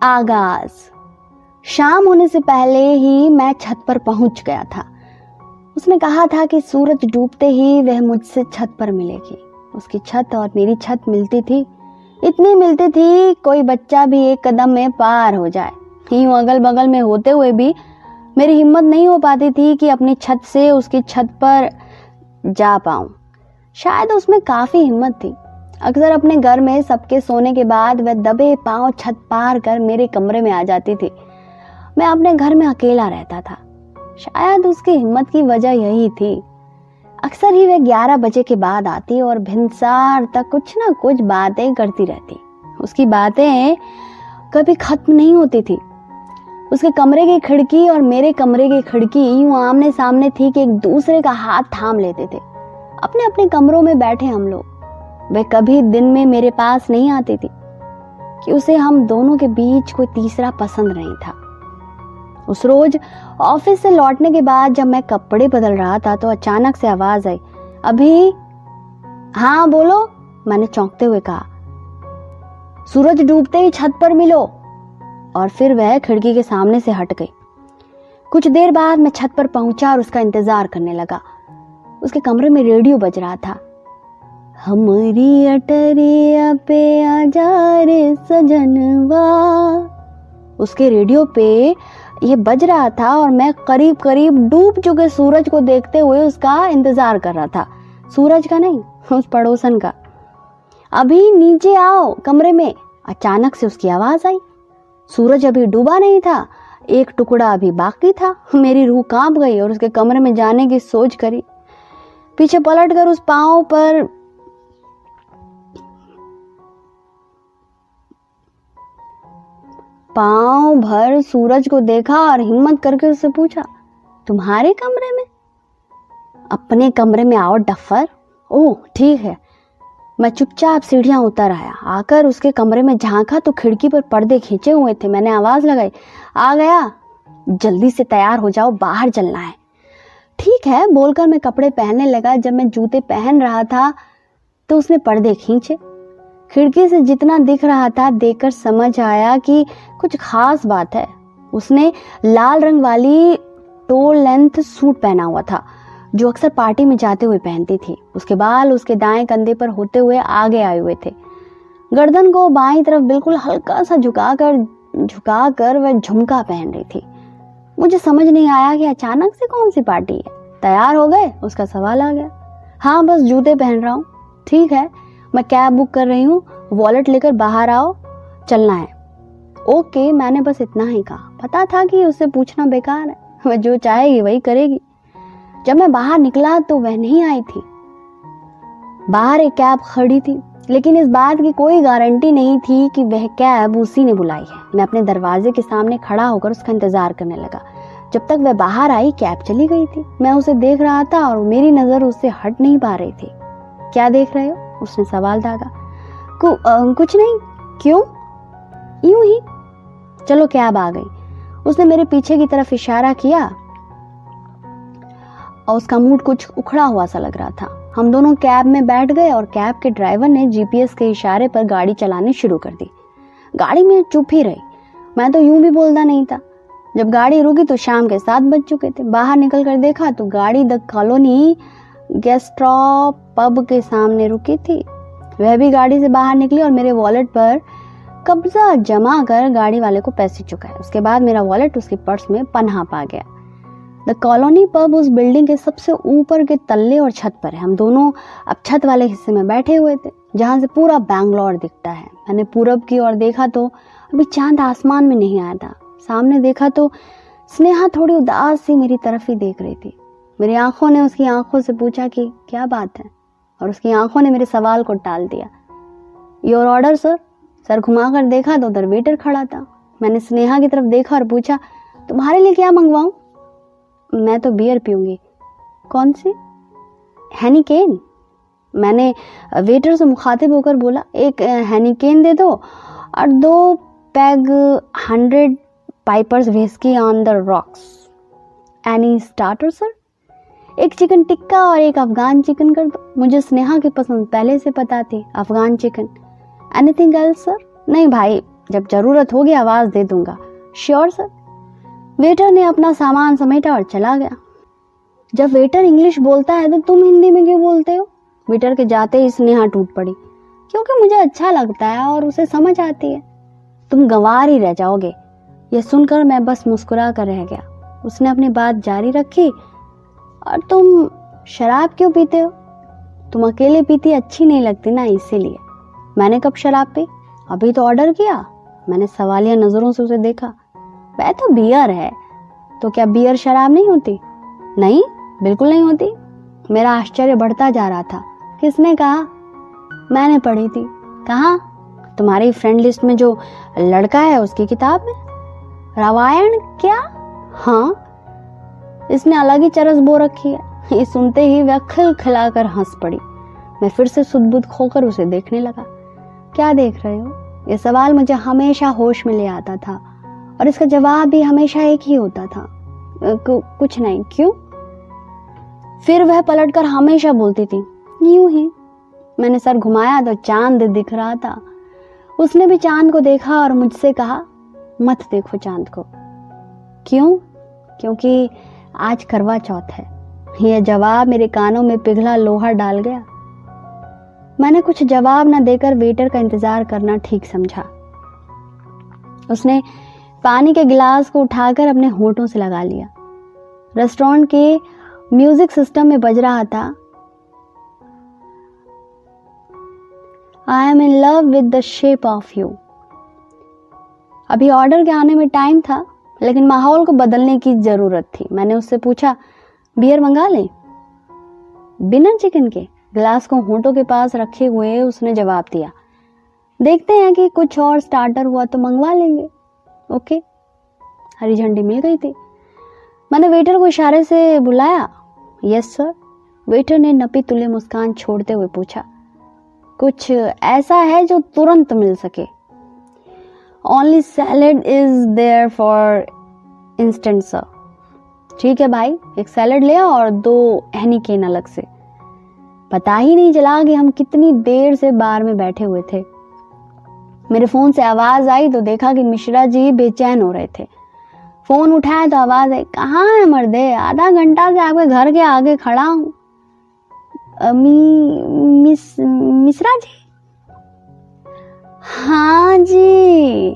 आगाज। शाम होने से पहले ही मैं छत पर पहुंच गया था। उसने कहा था कि सूरज डूबते ही वह मुझसे छत पर मिलेगी। उसकी छत और मेरी छत मिलती थी, इतनी मिलती थी कोई बच्चा भी एक कदम में पार हो जाए। यूं अगल बगल में होते हुए भी मेरी हिम्मत नहीं हो पाती थी कि अपनी छत से उसकी छत पर जा पाऊं। शायद उसमें काफी हिम्मत थी। अक्सर अपने घर में सबके सोने के बाद वह दबे पांव छत पार कर मेरे कमरे में आ जाती थी। मैं अपने घर में अकेला रहता था। शायद उसकी हिम्मत की वजह यही थी। अक्सर ही वह 11 बजे के बाद आती और भिनसार तक कुछ ना कुछ बातें करती रहती। उसकी बातें कभी खत्म नहीं होती थी। उसके कमरे की खिड़की और मेरे कमरे की खिड़की यूं आमने सामने थी कि एक दूसरे का हाथ थाम लेते थे। अपने अपने कमरों में बैठे हम लोग। वह कभी दिन में मेरे पास नहीं आती थी कि उसे हम दोनों के बीच कोई तीसरा पसंद नहीं था। उस रोज ऑफिस से लौटने के बाद जब मैं कपड़े बदल रहा था तो अचानक से आवाज आई, अभी। हाँ बोलो, मैंने चौंकते हुए कहा। सूरज डूबते ही छत पर मिलो। और फिर वह खिड़की के सामने से हट गई। कुछ देर बाद मैं छत पर पहुंचा और उसका इंतजार करने लगा। उसके कमरे में रेडियो बज रहा था। हमारी अटरिया पे आजा रे सजनवा। उसके रेडियो पे ये बज रहा था और मैं करीब करीब डूब चुके सूरज को देखते हुए उसका इंतजार कर रहा था। सूरज का नहीं, उस पड़ोसन का। अभी नीचे आओ कमरे में। अचानक से उसकी आवाज आई। सूरज अभी डूबा नहीं था, एक टुकड़ा अभी बाकी था। मेरी रूह कांप गई और उसके कमरे में जाने की सोच करी। पीछे पलटकर उस पांव भर सूरज को देखा और हिम्मत करके उससे पूछा, तुम्हारे कमरे में? अपने कमरे में आओ डफर। ओह ठीक है। मैं चुपचाप सीढ़ियां उतर आया। आकर उसके कमरे में झांका तो खिड़की पर पर्दे खींचे हुए थे। मैंने आवाज लगाई, आ गया। जल्दी से तैयार हो जाओ, बाहर चलना है। ठीक है बोलकर मैं कपड़े पहनने लगा। जब मैं जूते पहन रहा था तो उसने पर्दे खींचे। खिड़की से जितना दिख रहा था देखकर समझ आया कि कुछ खास बात है। उसने लाल रंग वाली टो लेंथ सूट पहना हुआ था जो अक्सर पार्टी में जाते हुए पहनती थी। उसके बाल उसके दाएं कंधे पर होते हुए आगे आए हुए थे। गर्दन को बाईं तरफ बिल्कुल हल्का सा झुकाकर वह झुमका पहन रही थी। मुझे समझ नहीं आया कि अचानक से कौन सी पार्टी है। तैयार हो गए? उसका सवाल आ गया। हाँ बस जूते पहन रहा हूँ। ठीक है, मैं कैब बुक कर रही हूँ, वॉलेट लेकर बाहर आओ, चलना है। ओके, मैंने बस इतना ही कहा। पता था कि उससे पूछना बेकार है, वह जो चाहेगी वही करेगी। जब मैं बाहर निकला तो वह नहीं आई थी। बाहर एक कैब खड़ी थी, लेकिन इस बात की कोई गारंटी नहीं थी कि वह कैब उसी ने बुलाई है। मैं अपने दरवाजे के सामने खड़ा होकर उसका इंतजार करने लगा। जब तक वह बाहर आई कैब चली गई थी। मैं उसे देख रहा था और मेरी नजर उससे हट नहीं पा रही थी। क्या देख रहे हो? उसने सवाल दागा। कुछ नहीं। क्यों? यूं ही। चलो कैब आ गई। उसने मेरे पीछे की तरफ इशारा किया और उसका मूड कुछ उखड़ा हुआ सा लग रहा था। हम दोनों कैब में बैठ गए और कैब के ड्राइवर ने जीपीएस के इशारे पर गाड़ी चलानी शुरू कर दी। गाड़ी में चुप ही रही। मैं तो यूं भी बोलता नहीं था। जब गाड़ी रुकी तो शाम के 7 बज चुके थे। बाहर निकल कर देखा तो गाड़ी द कॉलोनी गेस्ट्रॉ पब के सामने रुकी थी। वह भी गाड़ी से बाहर निकली और मेरे वॉलेट पर कब्जा जमा कर गाड़ी वाले को पैसे चुकाए। उसके बाद मेरा वॉलेट उसके पर्स में पनाह पा गया। द कॉलोनी पब उस बिल्डिंग के सबसे ऊपर के तल्ले और छत पर है। हम दोनों अब छत वाले हिस्से में बैठे हुए थे जहां से पूरा बैंगलोर दिखता है। मैंने पूरब की ओर देखा तो अभी चांद आसमान में नहीं आया था। सामने देखा तो स्नेहा थोड़ी उदास सी मेरी तरफ ही देख रही थी। मेरी आंखों ने उसकी आंखों से पूछा कि क्या बात है, और उसकी आंखों ने मेरे सवाल को टाल दिया। Your order sir. सर घुमाकर देखा तो उधर वेटर खड़ा था। मैंने स्नेहा की तरफ देखा और पूछा, तुम्हारे लिए क्या मंगवाऊं? मैं तो बियर पीऊंगी। कौन सी? हेनिकेन। मैंने वेटर से मुखातिब होकर बोला, एक हेनिकेन दे दो और 2 peg 100 pipers whisky on the rocks. Any starter sir? एक चिकन टिक्का और एक अफगान चिकन कर दो। मुझे स्नेहा की पसंद पहले से पता थी, Afghan chicken. Anything else sir? नहीं भाई, जब जरूरत होगी आवाज दे दूंगा। Sure sir. वेटर ने अपना सामान समेटा और चला गया। जब वेटर इंग्लिश बोलता है तो तुम हिंदी में क्यों बोलते हो? वेटर के जाते ही स्नेहा टूट पड़ी। क्योंकि मुझे अच्छा लगता है और उसे समझ आती है। तुम गंवार ही रह जाओगे। यह सुनकर मैं बस मुस्कुरा कर रह गया। उसने अपनी बात जारी रखी, और तुम शराब क्यों पीते हो? तुम अकेले पीती अच्छी नहीं लगती ना, इसीलिए। मैंने कब शराब पी? अभी तो ऑर्डर किया। मैंने सवालिया नजरों से उसे देखा। वह तो बियर है, तो क्या बियर शराब नहीं होती? नहीं, बिल्कुल नहीं होती। मेरा आश्चर्य बढ़ता जा रहा था। किसने कहा? मैंने पढ़ी थी। कहाँ? तुम्हारी फ्रेंड लिस्ट में जो लड़का है उसकी किताब में। रामायण क्या? हाँ, इसने अलग ही चरस बो रखी है। ये सुनते ही वह खिलखिलाकर हंस पड़ी। मैं फिर से सुध-बुध खोकर उसे देखने लगा। क्या देख रहे हो? यह सवाल मुझे हमेशा होश में ले आता था, और इसका जवाब भी हमेशा एक ही होता था, कुछ नहीं। क्यों? फिर वह पलटकर हमेशा बोलती थी, यूं ही। मैंने सर घुमाया तो चांद दिख रहा था। उसने भी चांद को देखा और मुझसे कहा, मत देखो चांद को। क्यों? क्योंकि आज करवा चौथ है। यह जवाब मेरे कानों में पिघला लोहा डाल गया। मैंने कुछ जवाब न देकर वेटर का इंतजार करना ठीक समझा। उसने पानी के गिलास को उठाकर अपने होठों से लगा लिया। रेस्टोरेंट के म्यूजिक सिस्टम में बज रहा था, I am in love with the shape of you. अभी ऑर्डर के आने में टाइम था, लेकिन माहौल को बदलने की जरूरत थी। मैंने उससे पूछा, बियर मंगा लें? बिना चिकन के? गिलास को होठों के पास रखे हुए उसने जवाब दिया, देखते हैं कि कुछ और स्टार्टर हुआ तो मंगवा लेंगे। ओके। हरी झंडी मिल गई थी। मैंने वेटर को इशारे से बुलाया। Yes sir. वेटर ने नपी तुले मुस्कान छोड़ते हुए पूछा, कुछ ऐसा है जो तुरंत मिल सके? Only salad is there for instant sir. ठीक है भाई, एक सैलेड ले आओ और 2 हेनिकेन अलग से। पता ही नहीं चला कि हम कितनी देर से बार में बैठे हुए थे। मेरे फोन से आवाज आई तो देखा कि मिश्रा जी बेचैन हो रहे थे। फोन उठाया तो आवाज आई, कहाँ है मर्दे? आधा घंटा से आपके घर के आगे खड़ा हूँ। मिश्रा जी? हाँ जी।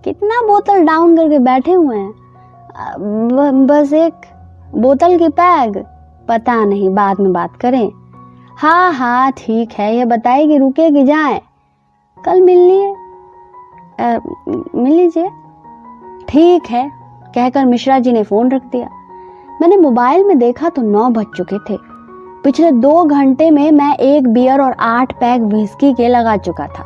कितना बोतल डाउन करके बैठे हुए हैं? बस एक बोतल की पैग। पता नहीं, बाद में बात करें। हाँ हाँ ठीक है। यह बताइए कि रुके कि जाए? कल मिल लीजिए। ठीक है, कहकर मिश्रा जी ने फोन रख दिया। मैंने मोबाइल में देखा तो 9 बज चुके थे। पिछले 2 घंटे में मैं 1 बियर और 8 पैक विस्की के लगा चुका था।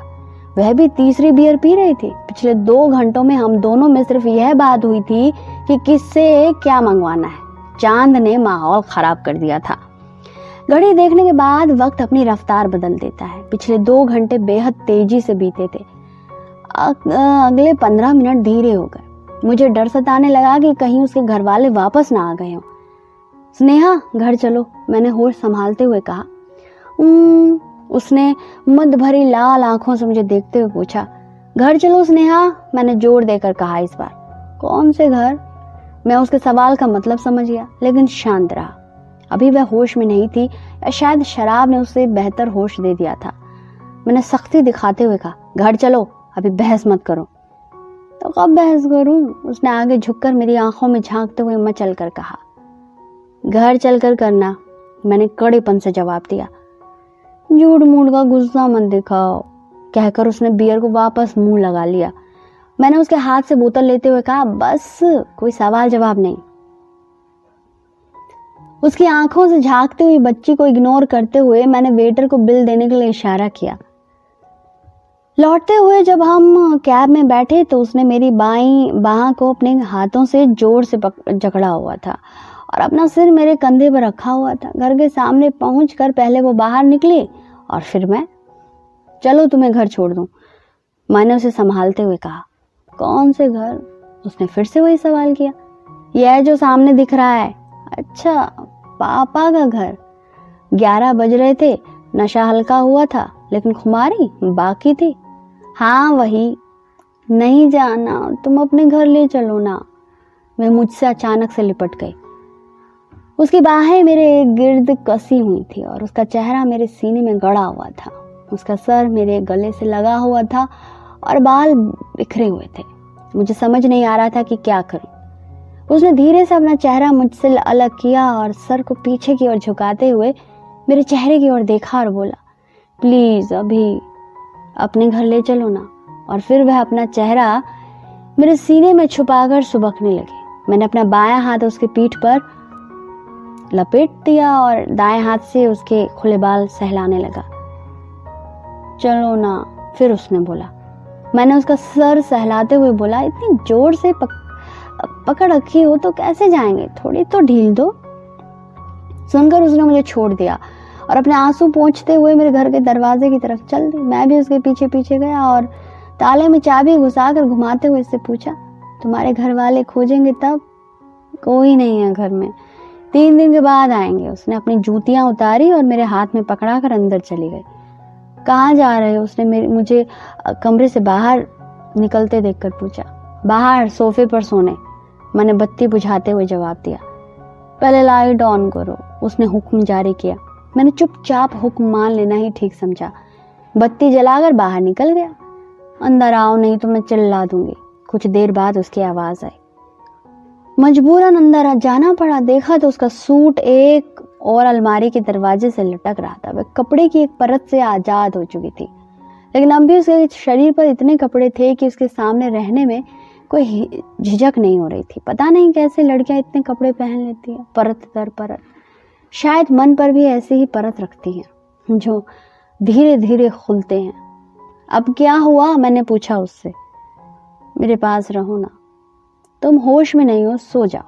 वह भी तीसरी बियर पी रही थी। पिछले 2 घंटों में हम दोनों में सिर्फ यह बात हुई थी कि किससे क्या मंगवाना है। चांद ने माहौल खराब कर दिया था। घड़ी देखने के बाद वक्त अपनी रफ्तार बदल देता है। पिछले 2 घंटे बेहद तेजी से बीते थे। अगले 15 मिनट धीरे हो गए। मुझे डर सताने लगा कि कहीं उसके घर वाले वापस ना आ गए हों। स्नेहा, घर चलो, मैंने होश संभालते हुए कहा। उसने मद भरी लाल आंखों से मुझे देखते हुए पूछा। घर चलो स्नेहा, मैंने जोर देकर कहा इस बार। कौन से घर? मैं उसके सवाल का मतलब समझ गया, लेकिन शांत रहा। अभी वह होश में नहीं थी, या शायद शराब ने उसे बेहतर होश दे दिया था। मैंने सख्ती दिखाते हुए कहा, घर चलो, अभी बहस मत करो। तो कब बहस करूं? उसने आगे झुककर मेरी आंखों में झांकते हुए मचल कर कहा। घर चलकर करना, मैंने कड़ेपन से जवाब दिया। झूठ मूठ का गुस्सा मत दिखाओ, कहकर उसने बियर को वापस मुंह लगा लिया। मैंने उसके हाथ से बोतल लेते हुए कहा, बस, कोई सवाल जवाब नहीं। उसकी आंखों से झांकती हुई बच्ची को इग्नोर करते हुए मैंने वेटर को बिल देने के लिए इशारा किया। लौटते हुए जब हम कैब में बैठे तो उसने मेरी बाईं बाह को अपने हाथों से जोर से जकड़ा हुआ था और अपना सिर मेरे कंधे पर रखा हुआ था। घर के सामने पहुंचकर पहले वो बाहर निकली और फिर मैं। चलो तुम्हें घर छोड़ दूं, मैंने उसे संभालते हुए कहा। कौन से घर? उसने फिर से वही सवाल किया। यह जो सामने दिख रहा है। अच्छा, पापा का घर। 11 बज रहे थे। नशा हल्का हुआ था, लेकिन खुमारी बाकी थी। हाँ वही। नहीं जाना, तुम अपने घर ले चलो ना। वह मुझसे अचानक से लिपट गई। उसकी बाहें मेरे गिर्द कसी हुई थी और उसका चेहरा मेरे सीने में गड़ा हुआ था। उसका सर मेरे गले से लगा हुआ था और बाल बिखरे हुए थे। मुझे समझ नहीं आ रहा था कि क्या करूं। उसने धीरे से अपना चेहरा मुझसे अलग किया और सर को पीछे की ओर झुकाते हुए मेरे चेहरे की ओर देखा और बोला, प्लीज अभी अपने घर ले चलो ना। और फिर वह अपना चेहरा मेरे सीने में छुपाकर सुबकने लगी। मैंने अपना बायां हाथ उसके पीठ पर लपेट दिया और दाएं हाथ से उसके खुले बाल सहलाने लगा। चलो ना, फिर उसने बोला। मैंने उसका सर सहलाते हुए बोला, इतनी जोर से पकड़ रखी हो तो कैसे जाएंगे, थोड़ी तो ढील दो। सुनकर उसने मुझे छोड़ दिया और अपने आंसू पोंछते हुए मेरे घर के दरवाजे की तरफ चल दी। मैं भी उसके पीछे पीछे गया और ताले में चाबी घुसाकर घुमाते हुए इससे पूछा, तुम्हारे घर वाले खोजेंगे तब? कोई नहीं है घर में, 3 दिन के बाद आएंगे। उसने अपनी जूतियां उतारी और मेरे हाथ में पकड़ाकर अंदर चली गई। कहाँ जा रहे हो? उसने मुझे कमरे से बाहर निकलते देखकर पूछा। बाहर सोफे पर सोने, मैंने बत्ती बुझाते हुए जवाब दिया। पहले लाइट ऑन करो, उसने हुक्म जारी किया। मैंने चुपचाप हुक्म मान लेना ही ठीक समझा। बत्ती जलाकर बाहर निकल गया। अंदर आओ नहीं तो मैं चिल्ला दूंगी। कुछ देर बाद उसकी आवाज आई। मजबूरन अंदर जाना पड़ा। देखा तो उसका सूट एक और अलमारी के दरवाजे से लटक रहा था। वह कपड़े की एक परत से आजाद हो चुकी थी, लेकिन अब भी उसके शरीर पर इतने कपड़े थे कि उसके सामने रहने में कोई झिझक नहीं हो रही थी। पता नहीं कैसे लड़कियां इतने कपड़े पहन लेती हैं, परत दर परत। शायद मन पर भी ऐसी ही परत रखती हैं जो धीरे धीरे खुलते हैं। अब क्या हुआ? मैंने पूछा उससे। मेरे पास रहो ना, तुम होश में नहीं हो, सो जाओ।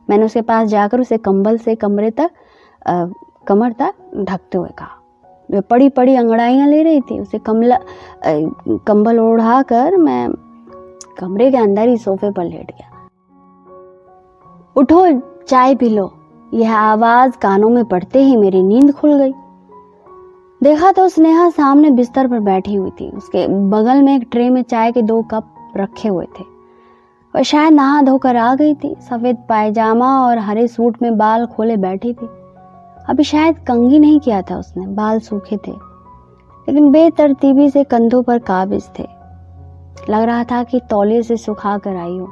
मैंने उसके पास जाकर उसे कंबल से कमर तक ढकते हुए कहा। वह पड़ी पड़ी अंगड़ाइयां ले रही थी। उसे कंबल ओढ़ाकर मैं कमरे के अंदर ही सोफे पर लेट गया। उठो, चाय पी लो। यह आवाज कानों में पड़ते ही मेरी नींद खुल गई। देखा तो स्नेहा सामने बिस्तर पर बैठी हुई थी। उसके बगल में एक ट्रे में चाय के 2 कप रखे हुए थे। वह शायद नहा धोकर आ गई थी। सफेद पायजामा और हरे सूट में बाल खोले बैठी थी। अभी शायद कंघी नहीं किया था उसने, बाल सूखे थे लेकिन बेतरतीबी से कंधों पर काबिज थे। लग रहा था कि तौलिए से सुखा कर आई हो।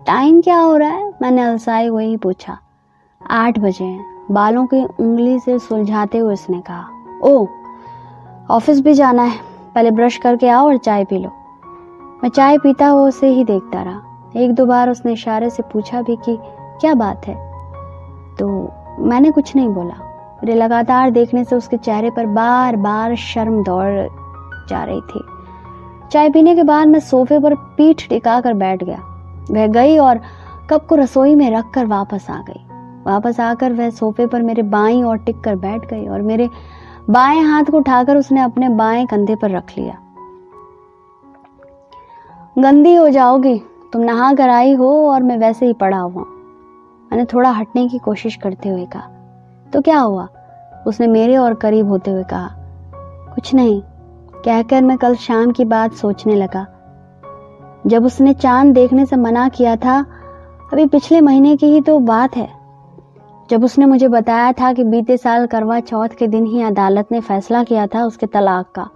टाइम क्या हो रहा है? मैंने अलसाए हुए ही पूछा। 8 बजे हैं, बालों की उंगली से सुलझाते हुए उसने कहा। ओ, ऑफिस भी जाना है, पहले ब्रश करके आओ और चाय पी लो। मैं चाय पीता हुआ उसे ही देखता रहा। 1-2 बार उसने इशारे से पूछा भी कि क्या बात है, तो मैंने कुछ नहीं बोला। मेरे लगातार देखने से उसके चेहरे पर बार बार शर्म दौड़ जा रही थी। चाय पीने के बाद मैं सोफे पर पीठ टिका कर बैठ गया। वह गई और कप को रसोई में रख कर वापस आ गई। वापस आकर वह सोफे पर मेरे बाईं ओर टिक कर बैठ गई और मेरे बाएं हाथ को उठाकर उसने अपने बाएं कंधे पर रख लिया। गंदी हो जाओगी, तुम नहा कर आई हो और मैं वैसे ही पड़ा हुआ। मैंने थोड़ा हटने की कोशिश करते हुए कहा। तो क्या हुआ? उसने मेरे और करीब होते हुए कहा। कुछ नहीं, कहकर मैं कल शाम की बात सोचने लगा जब उसने चांद देखने से मना किया था। अभी पिछले महीने की ही तो बात है, जब उसने मुझे बताया था कि बीते साल करवा चौथ के दिन ही अदालत ने फैसला किया था उसके तलाक का।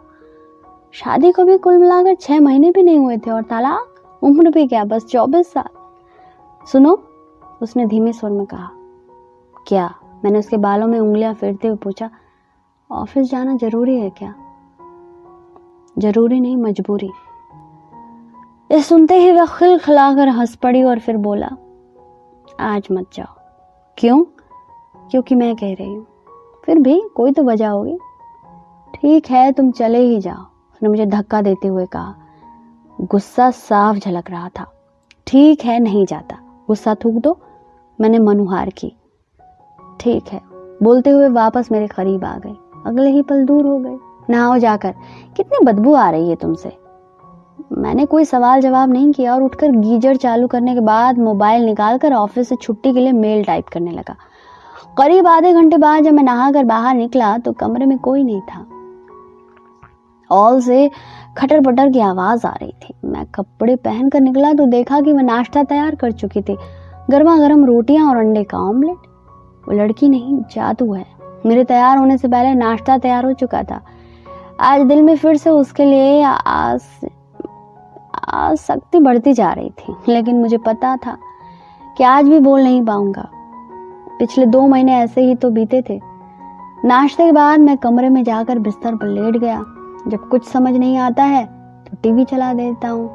शादी को भी कुल मिलाकर 6 महीने भी नहीं हुए थे और तलाक? उम्र भी क्या, बस 24 साल। सुनो, उसने धीमे स्वर में कहा। क्या? मैंने उसके बालों में उंगलियां फेरते हुए पूछा। ऑफिस जाना जरूरी है क्या? जरूरी नहीं, मजबूरी। ये सुनते ही वह खिलखिलाकर हंस पड़ी और फिर बोला, आज मत जाओ। क्यों? क्योंकि मैं कह रही हूँ। फिर भी कोई तो वजह होगी। ठीक है, तुम चले ही जाओ, उसने मुझे धक्का देते हुए कहा। गुस्सा साफ झलक रहा था। ठीक है, नहीं जाता। गुस्सा थूक दो, मैंने मनुहार की। ठीक है, बोलते हुए वापस मेरे करीब आ गई। अगले ही पल दूर हो गई। नहाओ जाकर, कितनी बदबू आ रही है तुमसे। मैंने कोई सवाल जवाब नहीं किया और उठकर गीजर चालू करने के बाद मोबाइल निकालकर ऑफिस से छुट्टी के लिए मेल टाइप करने लगा। करीब आधे घंटे बाद जब मैं नहाकर बाहर निकला तो कमरे में कोई नहीं था। हॉल से खटर पटर की आवाज आ रही थी। मैं कपड़े पहन कर निकला तो देखा कि वह नाश्ता तैयार कर चुकी थी, गर्मा गर्म रोटियां और अंडे का ऑमलेट। वो लड़की नहीं, जादू है। मेरे तैयार होने से पहले नाश्ता तैयार हो चुका था। आज दिल में फिर से उसके लिए आसक्ति बढ़ती जा रही थी, लेकिन मुझे पता था कि आज भी बोल नहीं पाऊंगा। पिछले 2 महीने ऐसे ही तो बीते थे। नाश्ते के बाद मैं कमरे में जाकर बिस्तर पर लेट गया। जब कुछ समझ नहीं आता है तो टीवी चला देता हूँ।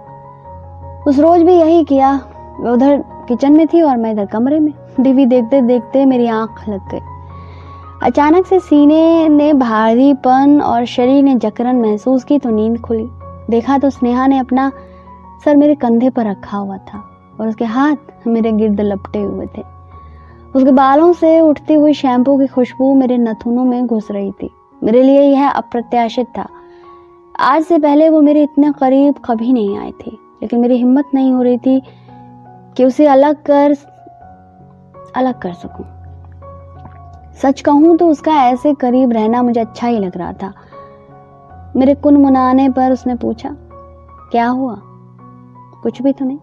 उस रोज भी यही किया। वो उधर किचन में थी और मैं इधर कमरे में। टीवी देखते देखते मेरी आंख लग गई। अचानक से सीने ने भारीपन और शरीर ने जकड़न महसूस की तो नींद खुली। देखा तो स्नेहा ने अपना सर मेरे कंधे पर रखा हुआ था और उसके हाथ मेरे गिर्द लपटे हुए थे। उसके बालों से उठती हुई शैम्पू की खुशबू मेरे नथुनों में घुस रही थी। मेरे लिए यह अप्रत्याशित था। आज से पहले वो मेरे इतने करीब कभी नहीं आई थी, लेकिन मेरी हिम्मत नहीं हो रही थी कि उसे अलग कर सकूं। सच कहूं तो उसका ऐसे करीब रहना मुझे अच्छा ही लग रहा था। मेरे कुनमुनाने पर उसने पूछा, क्या हुआ? कुछ भी तो नहीं।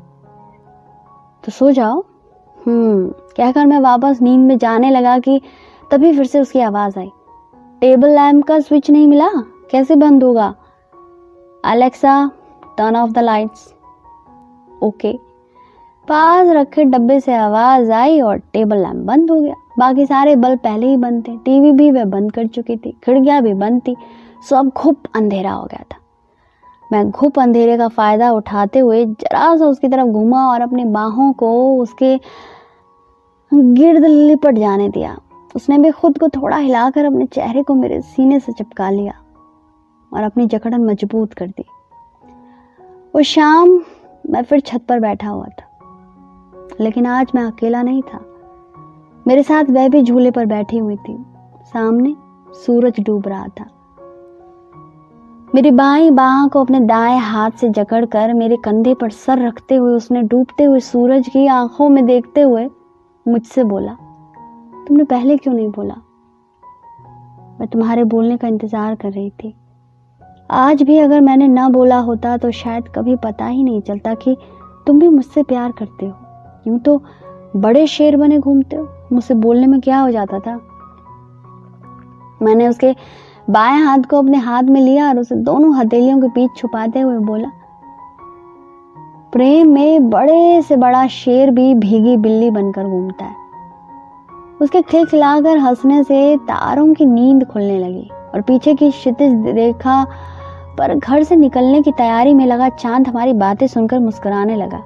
तो सो जाओ। कहकर मैं वापस नींद में जाने लगा कि तभी फिर से उसकी आवाज आई। टेबल लैंप का स्विच नहीं मिला, कैसे बंद होगा? Alexa, turn off the lights. Okay. पास रखे डब्बे से आवाज आई और टेबल लैंप बंद हो गया। बाकी सारे बल्ब पहले ही बंद थे। टीवी भी वह बंद कर चुकी थी, खिड़कियां भी बंद थी। सब घुप अंधेरा हो गया था। मैं घुप अंधेरे का फायदा उठाते हुए जरा सा उसकी तरफ घूमा और अपनी बाहों को उसके गिर्द लिपट जाने दिया। उसने भी खुद को थोड़ा हिलाकर अपने चेहरे को मेरे सीने से चिपका लिया और अपनी जकड़न मजबूत कर दी। उस शाम मैं फिर छत पर बैठा हुआ था, लेकिन आज मैं अकेला नहीं था। मेरे साथ वह भी झूले पर बैठी हुई थी। सामने सूरज डूब रहा था। मेरी बाईं बाह को अपने दाएं हाथ से जकड़कर मेरे कंधे पर सर रखते हुए उसने डूबते हुए सूरज की आंखों में देखते हुए मुझसे बोला, तुमने पहले क्यों नहीं बोला? मैं तुम्हारे बोलने का इंतजार कर रही थी। आज भी अगर मैंने ना बोला होता तो शायद कभी पता ही नहीं चलता कि तुम भी मुझसे प्यार करते हो। यूं तो बड़े शेर बने घूमते हो, मुझसे बोलने में क्या हो जाता था? मैंने उसके बाएं हाथ को अपने हाथ में लिया और उसे दोनों हथेलियों के बीच छुपाते हुए बोला, प्रेम में बड़े से बड़ा शेर भी भीगी बिल्ली बनकर घूमता है। उसके खिलखिलाकर हंसने से तारों की नींद खुलने लगी और पीछे की क्षितिज रेखा पर घर से निकलने की तैयारी में लगा चांद हमारी बातें सुनकर मुस्कुराने लगा।